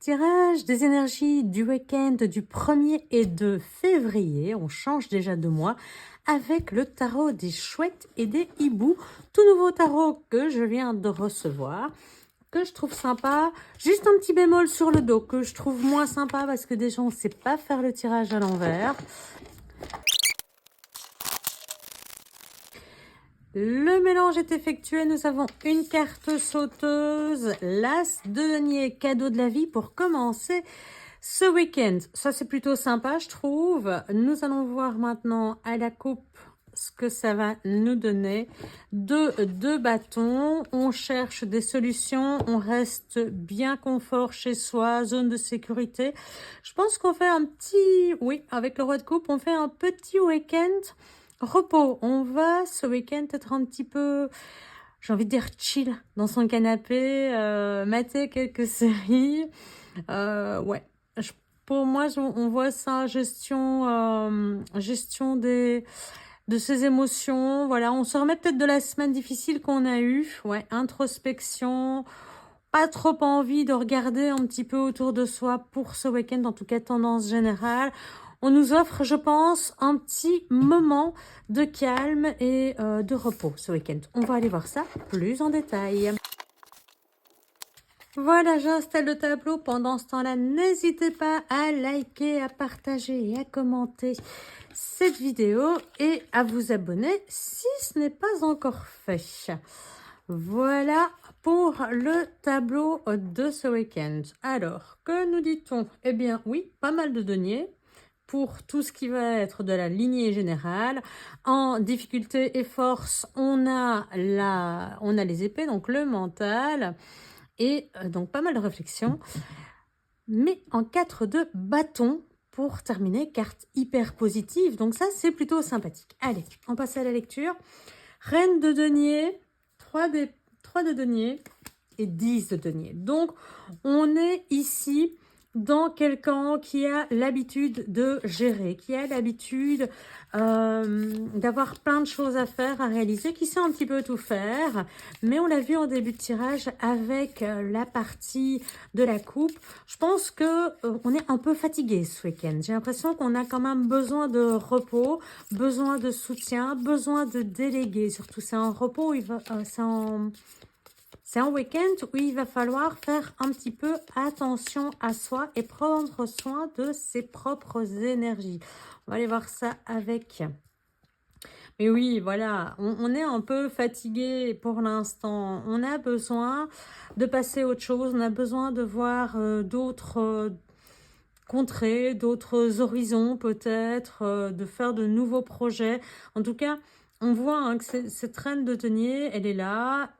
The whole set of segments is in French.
tirage des énergies du week-end du 1er et 2 février. On change déjà de mois avec le tarot des chouettes et des hiboux. Tout nouveau tarot que je viens de recevoir, que je trouve sympa. Juste un petit bémol sur le dos que je trouve moins sympa parce que déjà on ne sait pas faire le tirage à l'envers. Le mélange est effectué. Nous avons une carte sauteuse, l'as de denier, cadeau de la vie pour commencer ce week-end. Ça, c'est plutôt sympa, je trouve. Nous allons voir maintenant à la coupe ce que ça va nous donner. Deux bâtons. On cherche des solutions. On reste bien confort chez soi, zone de sécurité. Je pense qu'on fait un petit... Oui, avec le roi de coupe, on fait un petit week-end repos. On va ce week-end être un petit peu, j'ai envie de dire chill, dans son canapé, mater quelques séries. Ouais, pour moi, on voit ça, gestion de ses émotions. Voilà, on se remet peut-être de la semaine difficile qu'on a eue. Ouais, introspection. Pas trop envie de regarder un petit peu autour de soi pour ce week-end, en tout cas tendance générale. On nous offre, je pense, un petit moment de calme et de repos ce week-end. On va aller voir ça plus en détail. Voilà, j'installe le tableau. Pendant ce temps-là, n'hésitez pas à liker, à partager et à commenter cette vidéo et à vous abonner si ce n'est pas encore fait. Voilà pour le tableau de ce week-end. Alors, que nous dit-on? Eh bien, oui, pas mal de deniers pour tout ce qui va être de la lignée générale. En difficulté et force, on a les épées, donc le mental, et donc pas mal de réflexion. Mais en 4 de bâton, pour terminer, carte hyper positive. Donc ça, c'est plutôt sympathique. Allez, on passe à la lecture. Reine de denier, 3 de denier et 10 de denier. Donc, on est ici dans quelqu'un qui a l'habitude de gérer, qui a l'habitude d'avoir plein de choses à faire, à réaliser, qui sait un petit peu tout faire. Mais on l'a vu en début de tirage avec la partie de la coupe. Je pense que on est un peu fatigué ce week-end. J'ai l'impression qu'on a quand même besoin de repos, besoin de soutien, besoin de déléguer. Surtout, c'est un repos, c'est un week-end où il va falloir faire un petit peu attention à soi et prendre soin de ses propres énergies. On va aller voir ça avec. Mais oui, voilà, on est un peu fatigué pour l'instant. On a besoin de passer à autre chose. On a besoin de voir d'autres contrées, d'autres horizons peut-être, de faire de nouveaux projets. En tout cas, on voit hein, que cette reine de denier, elle est là.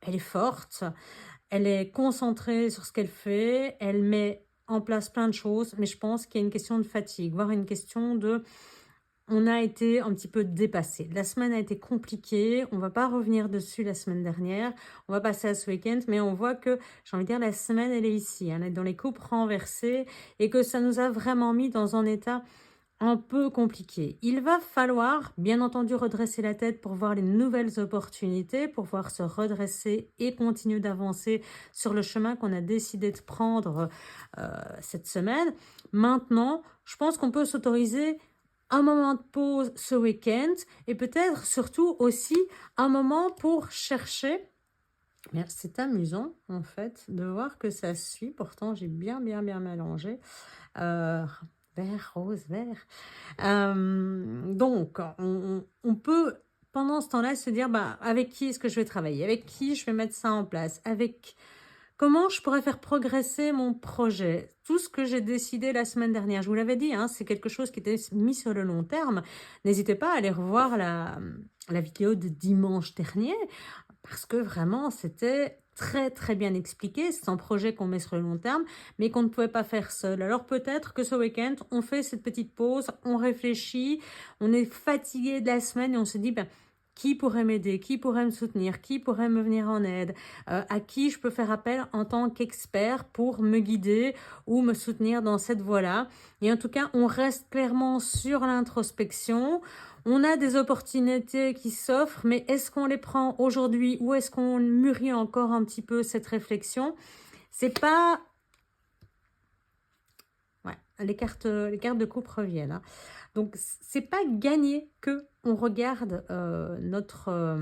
Elle est forte, elle est concentrée sur ce qu'elle fait, elle met en place plein de choses, mais je pense qu'il y a une question de fatigue, voire une question de... On a été un petit peu dépassé. La semaine a été compliquée, on ne va pas revenir dessus la semaine dernière, on va passer à ce week-end, mais on voit que, j'ai envie de dire, la semaine, elle est ici, elle est dans les coupes renversées, et que ça nous a vraiment mis dans un état un peu compliqué. Il va falloir, bien entendu, redresser la tête pour voir les nouvelles opportunités, pour pouvoir se redresser et continuer d'avancer sur le chemin qu'on a décidé de prendre cette semaine. Maintenant, je pense qu'on peut s'autoriser un moment de pause ce week-end et peut-être surtout aussi un moment pour chercher. C'est amusant, en fait, de voir que ça suit. Pourtant, j'ai bien mélangé. Vert, rose, vert. Donc, on peut, pendant ce temps-là, se dire, bah, avec qui est-ce que je vais travailler? Avec qui je vais mettre ça en place? Avec comment je pourrais faire progresser mon projet? Tout ce que j'ai décidé la semaine dernière, je vous l'avais dit, hein, c'est quelque chose qui était mis sur le long terme. N'hésitez pas à aller revoir la vidéo de dimanche dernier, parce que vraiment, c'était très bien expliqué. C'est un projet qu'on met sur le long terme, mais qu'on ne pouvait pas faire seul. Alors peut-être que ce week-end, on fait cette petite pause, on réfléchit, on est fatigué de la semaine et on se dit, ben, qui pourrait m'aider, qui pourrait me soutenir, qui pourrait me venir en aide, à qui je peux faire appel en tant qu'expert pour me guider ou me soutenir dans cette voie-là. Et en tout cas, on reste clairement sur l'introspection. On a des opportunités qui s'offrent, mais est-ce qu'on les prend aujourd'hui ou est-ce qu'on mûrit encore un petit peu cette réflexion? C'est pas les cartes de coupe reviennent, hein. Donc, c'est pas gagné que on regarde notre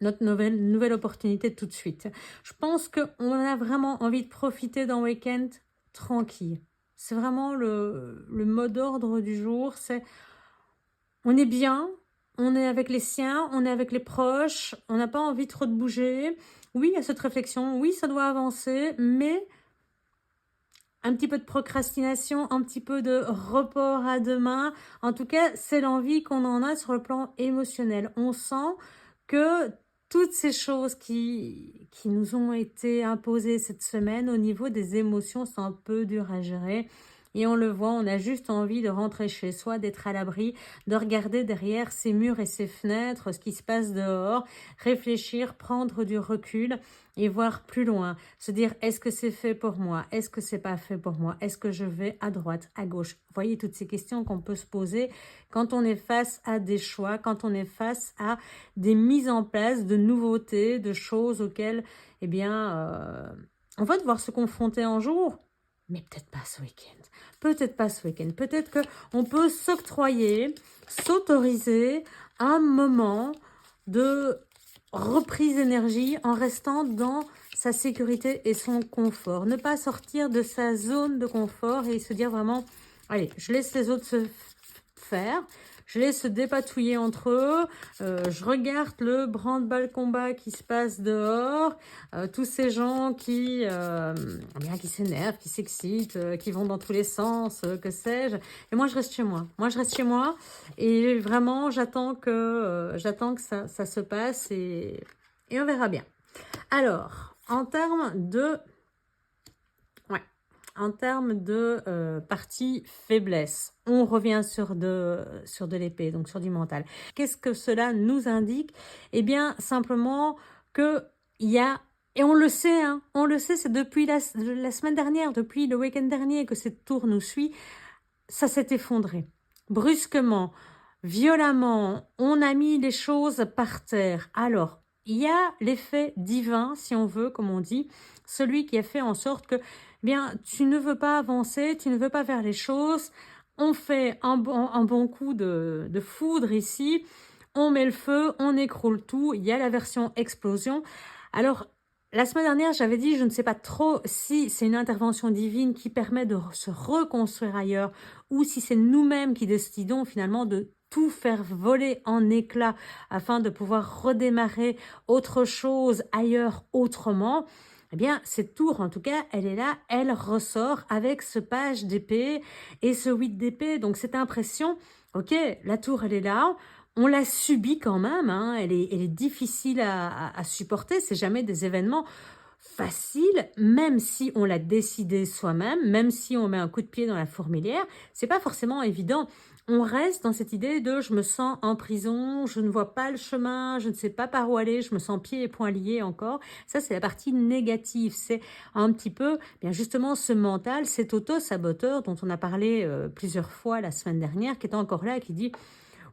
nouvelle opportunité tout de suite. Je pense qu'on a vraiment envie de profiter d'un week-end tranquille. C'est vraiment le mot d'ordre du jour. C'est on est bien, on est avec les siens, on est avec les proches, on n'a pas envie trop de bouger. Oui, il y a cette réflexion, oui, ça doit avancer, mais un petit peu de procrastination, un petit peu de report à demain. En tout cas, c'est l'envie qu'on en a sur le plan émotionnel. On sent que toutes ces choses qui nous ont été imposées cette semaine, au niveau des émotions, c'est un peu dur à gérer. Et on le voit, on a juste envie de rentrer chez soi, d'être à l'abri, de regarder derrière ces murs et ces fenêtres, ce qui se passe dehors, réfléchir, prendre du recul et voir plus loin. Se dire, est-ce que c'est fait pour moi? Est-ce que c'est pas fait pour moi? Est-ce que je vais à droite, à gauche? Vous voyez toutes ces questions qu'on peut se poser quand on est face à des choix, quand on est face à des mises en place de nouveautés, de choses auxquelles, eh bien, on va devoir se confronter un jour, mais peut-être pas ce week-end. Peut-être pas ce week-end. Peut-être qu'on peut s'octroyer, s'autoriser un moment de reprise d'énergie en restant dans sa sécurité et son confort. Ne pas sortir de sa zone de confort et se dire vraiment, allez, je laisse les autres se faire. Je laisse se dépatouiller entre eux. Je regarde le branle-bas combat qui se passe dehors. Tous ces gens qui s'énervent, qui s'excitent, qui vont dans tous les sens, que sais-je. Et moi, je reste chez moi. Moi, je reste chez moi. Et vraiment, j'attends que ça se passe et on verra bien. Alors, en termes de partie faiblesse, on revient sur de l'épée, donc sur du mental. Qu'est-ce que cela nous indique? Eh bien, simplement qu'il y a, et on le sait, hein, c'est depuis la semaine dernière, depuis le week-end dernier que cette tour nous suit, ça s'est effondré. Brusquement, violemment, on a mis les choses par terre. Alors, il y a l'effet divin, si on veut, comme on dit, celui qui a fait en sorte que bien, tu ne veux pas avancer, tu ne veux pas faire les choses, on fait un bon coup de foudre ici, on met le feu, on écroule tout, il y a la version explosion. Alors, la semaine dernière, j'avais dit, je ne sais pas trop si c'est une intervention divine qui permet de se reconstruire ailleurs ou si c'est nous-mêmes qui décidons finalement de tout faire voler en éclats afin de pouvoir redémarrer autre chose ailleurs autrement. Eh bien, cette tour, en tout cas, elle est là, elle ressort avec ce page d'épée et ce 8 d'épée. Donc, cette impression, ok, la tour, elle est là, on la subit quand même, hein, elle est difficile à supporter, c'est jamais des événements faciles, même si on l'a décidé soi-même, même si on met un coup de pied dans la fourmilière, c'est pas forcément évident. On reste dans cette idée de je me sens en prison, je ne vois pas le chemin, je ne sais pas par où aller, je me sens pieds et poings liés encore. Ça, c'est la partie négative. C'est un petit peu, bien justement, ce mental, cet auto-saboteur dont on a parlé plusieurs fois la semaine dernière, qui est encore là, qui dit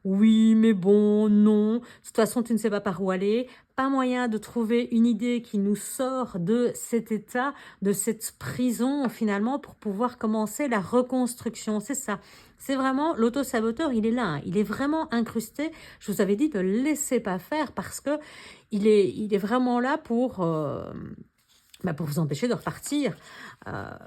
oui, mais bon, non, de toute façon, tu ne sais pas par où aller. Pas moyen de trouver une idée qui nous sort de cet état, de cette prison, finalement, pour pouvoir commencer la reconstruction. C'est ça. C'est vraiment, l'auto-saboteur, il est là, hein. Il est vraiment incrusté. Je vous avais dit de ne le laisser pas faire parce que il est vraiment là pour vous empêcher de repartir.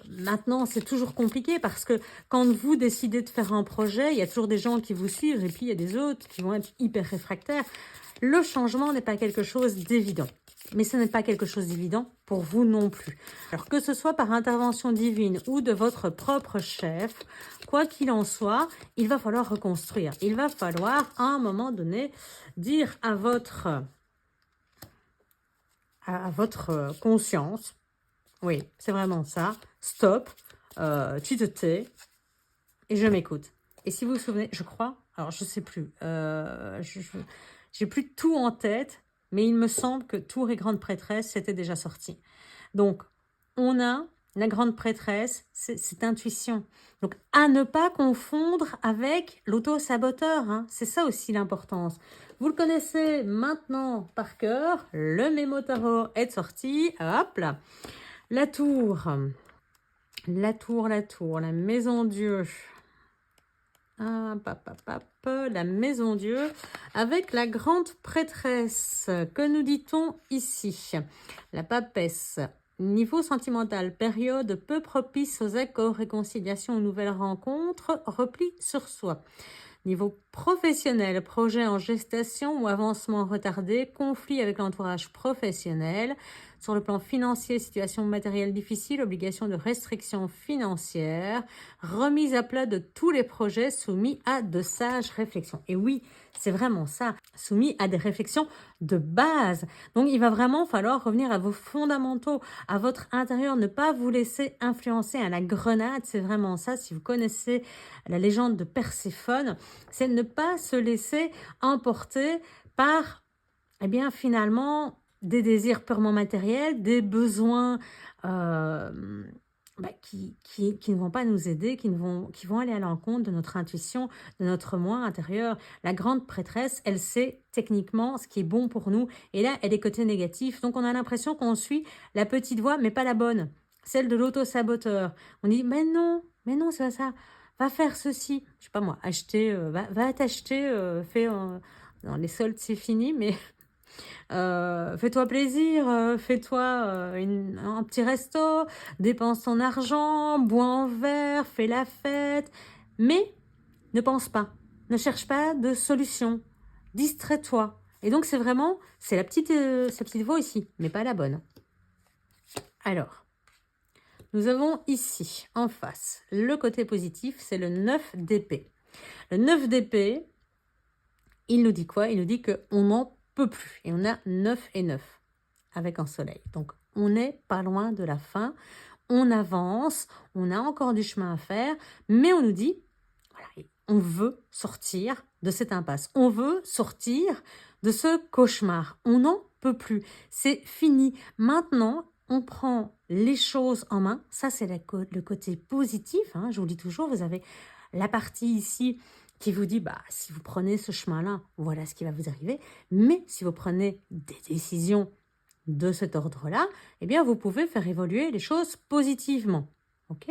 Maintenant, c'est toujours compliqué parce que quand vous décidez de faire un projet, il y a toujours des gens qui vous suivent et puis il y a des autres qui vont être hyper réfractaires. Le changement n'est pas quelque chose d'évident. Mais ce n'est pas quelque chose d'évident pour vous non plus. Alors que ce soit par intervention divine ou de votre propre chef, quoi qu'il en soit, il va falloir reconstruire. Il va falloir, à un moment donné, dire à votre conscience, oui, c'est vraiment ça, stop, tu te tais et je m'écoute. Et si vous vous souvenez, je crois, alors je ne sais plus, j'ai plus tout en tête, mais il me semble que Tour et Grande Prêtresse, c'était déjà sorti. Donc, on a la Grande Prêtresse, c'est intuition. Donc, à ne pas confondre avec l'auto-saboteur, hein. C'est ça aussi l'importance. Vous le connaissez maintenant par cœur, le mémo tarot est sorti, hop là. La tour, la maison Dieu. Ah, la maison Dieu avec la grande prêtresse. Que nous dit-on ici? La papesse. Niveau sentimental, période peu propice aux accords, réconciliations ou nouvelles rencontres, repli sur soi. Niveau professionnel, projet en gestation ou avancement retardé, conflit avec l'entourage professionnel. Sur le plan financier, situation matérielle difficile, obligation de restrictions financières, remise à plat de tous les projets soumis à de sages réflexions. Et oui, c'est vraiment ça, soumis à des réflexions de base. Donc, il va vraiment falloir revenir à vos fondamentaux, à votre intérieur, ne pas vous laisser influencer à la grenade. C'est vraiment ça, si vous connaissez la légende de Perséphone, c'est ne pas se laisser emporter par, eh bien, finalement, des désirs purement matériels, des besoins qui ne vont pas nous aider, qui vont aller à l'encontre de notre intuition, de notre moi intérieur. La grande prêtresse, elle sait techniquement ce qui est bon pour nous. Et là, elle est côté négatif. Donc, on a l'impression qu'on suit la petite voie, mais pas la bonne. Celle de l'auto-saboteur. On dit, mais non, c'est pas ça. Va faire ceci. Je sais pas moi, acheter, va t'acheter, dans les soldes, c'est fini, mais... fais-toi plaisir, fais-toi un petit resto, dépense ton argent, bois un verre, fais la fête, mais ne pense pas, ne cherche pas de solution, distrais-toi. Et donc c'est vraiment, c'est sa petite voix ici, mais pas la bonne. Alors, nous avons ici, en face, le côté positif, c'est le 9 d'épée. Le 9 d'épée, il nous dit quoi? Il nous dit qu'on n'en peut plus. Et on a 9 et 9 avec un soleil. Donc, on n'est pas loin de la fin. On avance, on a encore du chemin à faire, mais on nous dit, voilà, on veut sortir de cette impasse. On veut sortir de ce cauchemar. On n'en peut plus. C'est fini. Maintenant, on prend les choses en main. Ça, c'est le côté positif. Hein. Je vous le dis toujours, vous avez la partie ici qui vous dit, si vous prenez ce chemin-là, voilà ce qui va vous arriver. Mais si vous prenez des décisions de cet ordre-là, eh bien, vous pouvez faire évoluer les choses positivement. OK?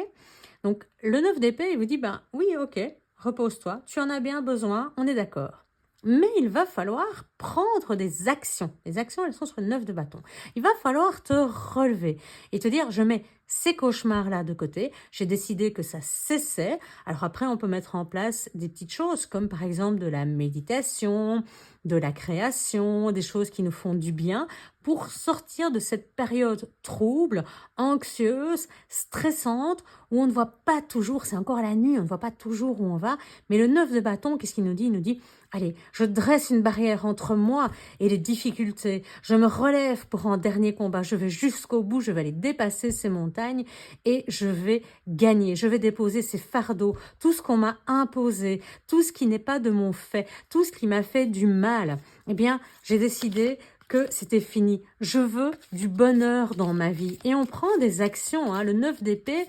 Donc, le 9 d'épée, il vous dit, oui, OK, repose-toi, tu en as bien besoin, on est d'accord. Mais il va falloir prendre des actions. Les actions, elles sont sur le 9 de bâton. Il va falloir te relever et te dire, je mets ces cauchemars-là de côté. J'ai décidé que ça cessait. Alors après, on peut mettre en place des petites choses comme par exemple de la méditation, de la création, des choses qui nous font du bien pour sortir de cette période trouble, anxieuse, stressante, où on ne voit pas toujours, c'est encore la nuit, on ne voit pas toujours où on va. Mais le 9 de bâton, qu'est-ce qu'il nous dit? Il nous dit, allez, je dresse une barrière entre moi et les difficultés. Je me relève pour un dernier combat. Je vais jusqu'au bout, je vais aller dépasser ces montagnes et je vais gagner. Je vais déposer ces fardeaux, tout ce qu'on m'a imposé, tout ce qui n'est pas de mon fait, tout ce qui m'a fait du mal. Eh bien, j'ai décidé que c'était fini. Je veux du bonheur dans ma vie. Et on prend des actions. Hein. Le 9 d'épée,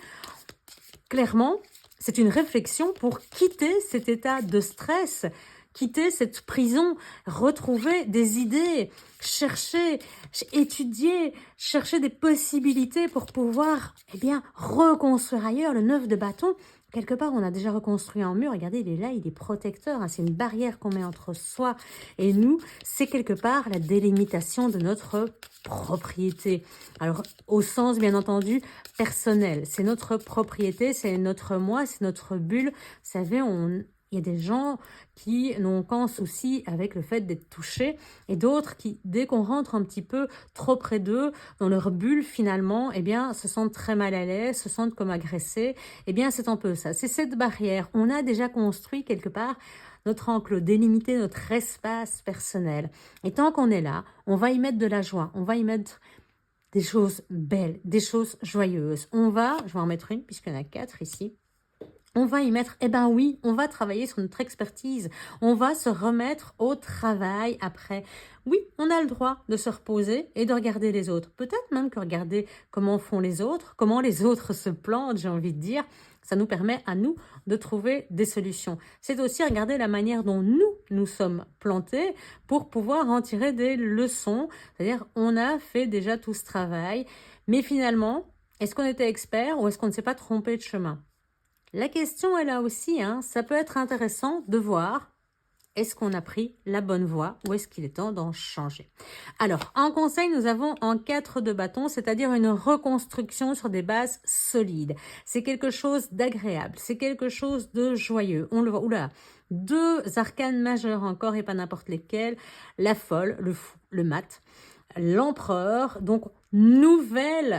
clairement, c'est une réflexion pour quitter cet état de stress, quitter cette prison, retrouver des idées, chercher, étudier, chercher des possibilités pour pouvoir, reconstruire ailleurs. Le 9 de bâton, quelque part, on a déjà reconstruit un mur. Regardez, il est là, il est protecteur. Hein, c'est une barrière qu'on met entre soi et nous. C'est quelque part la délimitation de notre propriété. Alors, au sens, bien entendu, personnel. C'est notre propriété, c'est notre moi, c'est notre bulle. Vous savez, il y a des gens qui n'ont aucun souci avec le fait d'être touchés et d'autres qui, dès qu'on rentre un petit peu trop près d'eux, dans leur bulle finalement, se sentent très mal à l'aise, se sentent comme agressés. C'est un peu ça. C'est cette barrière. On a déjà construit quelque part notre enclos, délimiter notre espace personnel. Et tant qu'on est là, on va y mettre de la joie, on va y mettre des choses belles, des choses joyeuses. Je vais en mettre une puisqu'il y en a 4 ici. On va y mettre, oui, on va travailler sur notre expertise. On va se remettre au travail après. Oui, on a le droit de se reposer et de regarder les autres. Peut-être même que regarder comment font les autres, comment les autres se plantent, j'ai envie de dire, ça nous permet à nous de trouver des solutions. C'est aussi regarder la manière dont nous sommes plantés pour pouvoir en tirer des leçons. C'est-à-dire, on a fait déjà tout ce travail, mais finalement, Est-ce qu'on était expert ou est-ce qu'on ne s'est pas trompé de chemin? La question est là aussi, hein. Ça peut être intéressant de voir, est-ce qu'on a pris la bonne voie ou est-ce qu'il est temps d'en changer? Alors, en conseil, nous avons en 4 de bâton, c'est-à-dire une reconstruction sur des bases solides. C'est quelque chose d'agréable, c'est quelque chose de joyeux. On le voit, oula, 2 arcanes majeurs encore et pas n'importe lesquels, la folle, le fou, le mat, l'empereur. Donc, nouvelle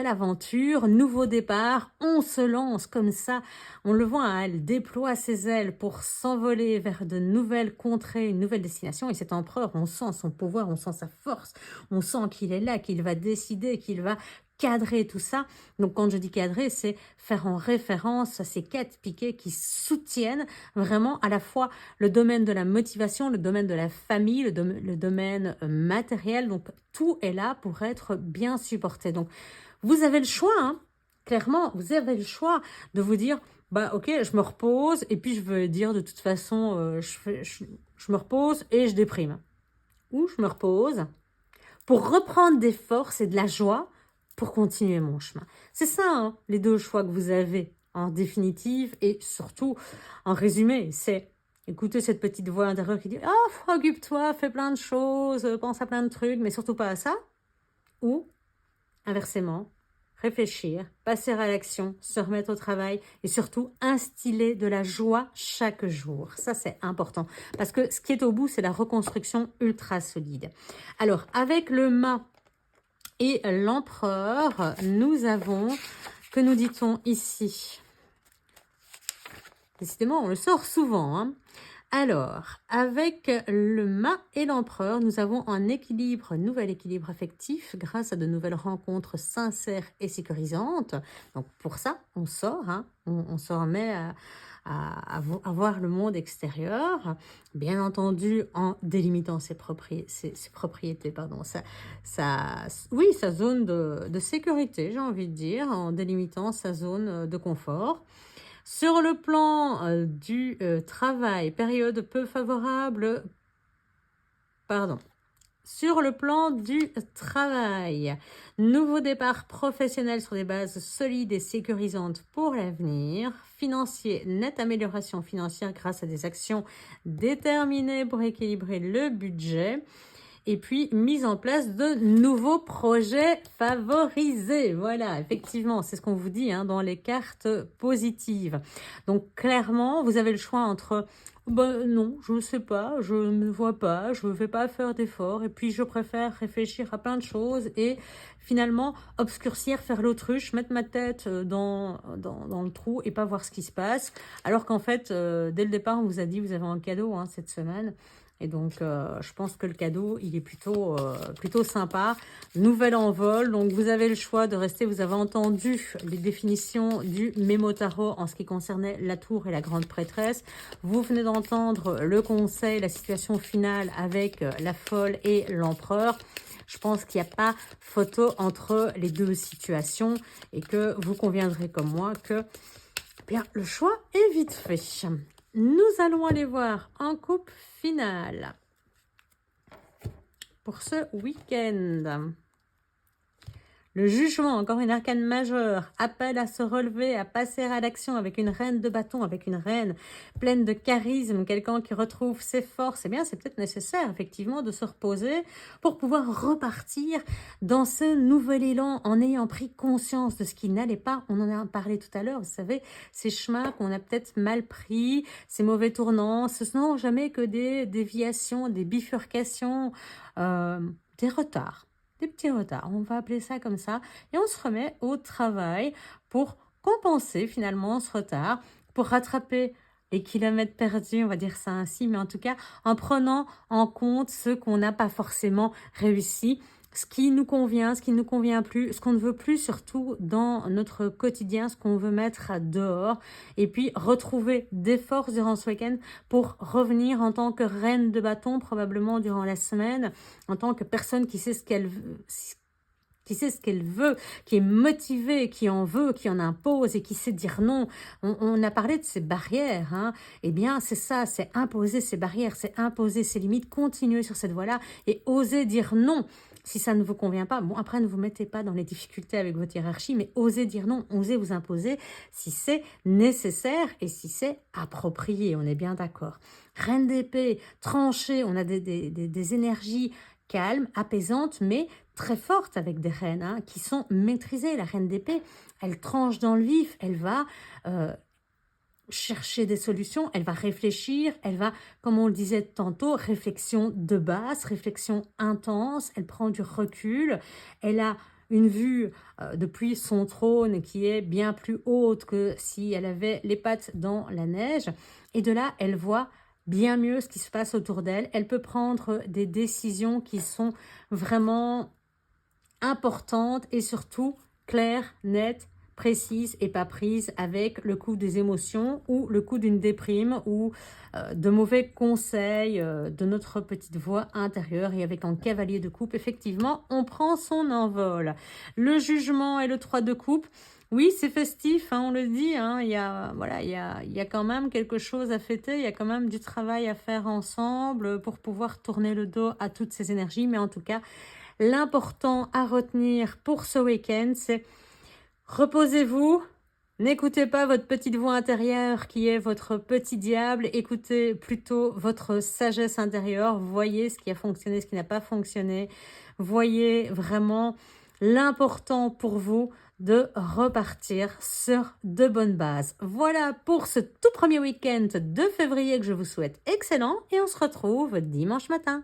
aventure, nouveau départ, on se lance comme ça, on le voit, hein, elle déploie ses ailes pour s'envoler vers de nouvelles contrées, une nouvelle destination, et cet empereur, on sent son pouvoir, on sent sa force, on sent qu'il est là, qu'il va décider, qu'il va cadrer tout ça. Donc quand je dis cadrer, c'est faire en référence à ces 4 piquets qui soutiennent vraiment à la fois le domaine de la motivation, le domaine de la famille, le domaine matériel. Donc tout est là pour être bien supporté. Donc vous avez le choix, hein, clairement, vous avez le choix de vous dire, bah ok, je me repose et puis je veux dire de toute façon, je me repose et je déprime. Ou je me repose pour reprendre des forces et de la joie pour continuer mon chemin. C'est ça, hein, les 2 choix que vous avez en définitive et surtout en résumé, c'est écouter cette petite voix intérieure qui dit « Ah, occupe-toi, fais plein de choses, pense à plein de trucs, mais surtout pas à ça. » Ou, inversement, réfléchir, passer à l'action, se remettre au travail et surtout instiller de la joie chaque jour. Ça, c'est important parce que ce qui est au bout, c'est la reconstruction ultra solide. Alors, avec le mât et l'empereur, nous avons, que nous dit-on ici? Décidément, on le sort souvent, hein. Alors, avec le mât et l'empereur, nous avons un équilibre, nouvel équilibre affectif grâce à de nouvelles rencontres sincères et sécurisantes. Donc, pour ça, on sort, hein, on se remet à voir le monde extérieur, bien entendu en délimitant ses propriétés, pardon, oui, sa zone de sécurité, j'ai envie de dire, en délimitant sa zone de confort. Sur le plan du travail, période peu favorable, pardon. Sur le plan du travail, nouveau départ professionnel sur des bases solides et sécurisantes pour l'avenir. Financier, nette amélioration financière grâce à des actions déterminées pour équilibrer le budget. Et puis, mise en place de nouveaux projets favorisés. Voilà, effectivement, c'est ce qu'on vous dit, hein, dans les cartes positives. Donc, clairement, vous avez le choix entre ben non, je ne sais pas, je ne me vois pas, je ne vais pas faire d'efforts, et puis je préfère réfléchir à plein de choses et finalement obscurcir, faire l'autruche, mettre ma tête dans le trou et pas voir ce qui se passe. Alors qu'en fait, dès le départ, on vous a dit, vous avez un cadeau, hein, cette semaine. Et donc, je pense que le cadeau, il est plutôt sympa. Nouvel envol. Donc, vous avez le choix de rester. Vous avez entendu les définitions du Mémo Tarot en ce qui concernait la tour et la grande prêtresse. Vous venez d'entendre le conseil, la situation finale avec la folle et l'empereur. Je pense qu'il n'y a pas photo entre les 2 situations et que vous conviendrez comme moi que bien, le choix est vite fait. Nous allons aller voir en coupe finale pour ce week-end. Le jugement, encore une arcane majeure, appelle à se relever, à passer à l'action avec une reine de bâton, avec une reine pleine de charisme, quelqu'un qui retrouve ses forces. Eh bien, c'est peut-être nécessaire, effectivement, de se reposer pour pouvoir repartir dans ce nouvel élan en ayant pris conscience de ce qui n'allait pas. On en a parlé tout à l'heure, vous savez, ces chemins qu'on a peut-être mal pris, ces mauvais tournants, ce ne sont jamais que des déviations, des bifurcations, des retards. Des petits retards, on va appeler ça comme ça, et on se remet au travail pour compenser finalement ce retard, pour rattraper les kilomètres perdus, on va dire ça ainsi, mais en tout cas en prenant en compte ce qu'on n'a pas forcément réussi, ce qui nous convient, ce qui ne nous convient plus, ce qu'on ne veut plus surtout dans notre quotidien, ce qu'on veut mettre dehors, et puis retrouver des forces durant ce week-end pour revenir en tant que reine de bâton, probablement durant la semaine, en tant que personne qui sait ce qu'elle veut, qui est motivée, qui en veut, qui en impose et qui sait dire non. On a parlé de ces barrières, hein. Eh bien, c'est ça, c'est imposer ces barrières, c'est imposer ces limites, continuer sur cette voie-là et oser dire non. Si ça ne vous convient pas, bon après ne vous mettez pas dans les difficultés avec votre hiérarchie, mais osez dire non, osez vous imposer si c'est nécessaire et si c'est approprié, on est bien d'accord. Reine d'épée, tranchée, on a des énergies calmes, apaisantes, mais très fortes avec des reines qui sont maîtrisées. La reine d'épée, elle tranche dans le vif, elle va chercher des solutions, elle va réfléchir, elle va, comme on le disait tantôt, réflexion de base, réflexion intense, elle prend du recul, elle a une vue depuis son trône qui est bien plus haute que si elle avait les pattes dans la neige, et de là, elle voit bien mieux ce qui se passe autour d'elle, elle peut prendre des décisions qui sont vraiment importante et surtout claire, nette, précise et pas prise avec le coup des émotions ou le coup d'une déprime ou de mauvais conseils de notre petite voix intérieure. Et avec un cavalier de coupe, effectivement, on prend son envol. Le jugement et le 3 de coupe, oui, c'est festif, on le dit, il y a, voilà, il y a quand même quelque chose à fêter, il y a quand même du travail à faire ensemble pour pouvoir tourner le dos à toutes ces énergies, mais en tout cas, l'important à retenir pour ce week-end, c'est reposez-vous, n'écoutez pas votre petite voix intérieure qui est votre petit diable, écoutez plutôt votre sagesse intérieure, voyez ce qui a fonctionné, ce qui n'a pas fonctionné, voyez vraiment l'important pour vous de repartir sur de bonnes bases. Voilà pour ce tout premier week-end de février que je vous souhaite excellent et on se retrouve dimanche matin.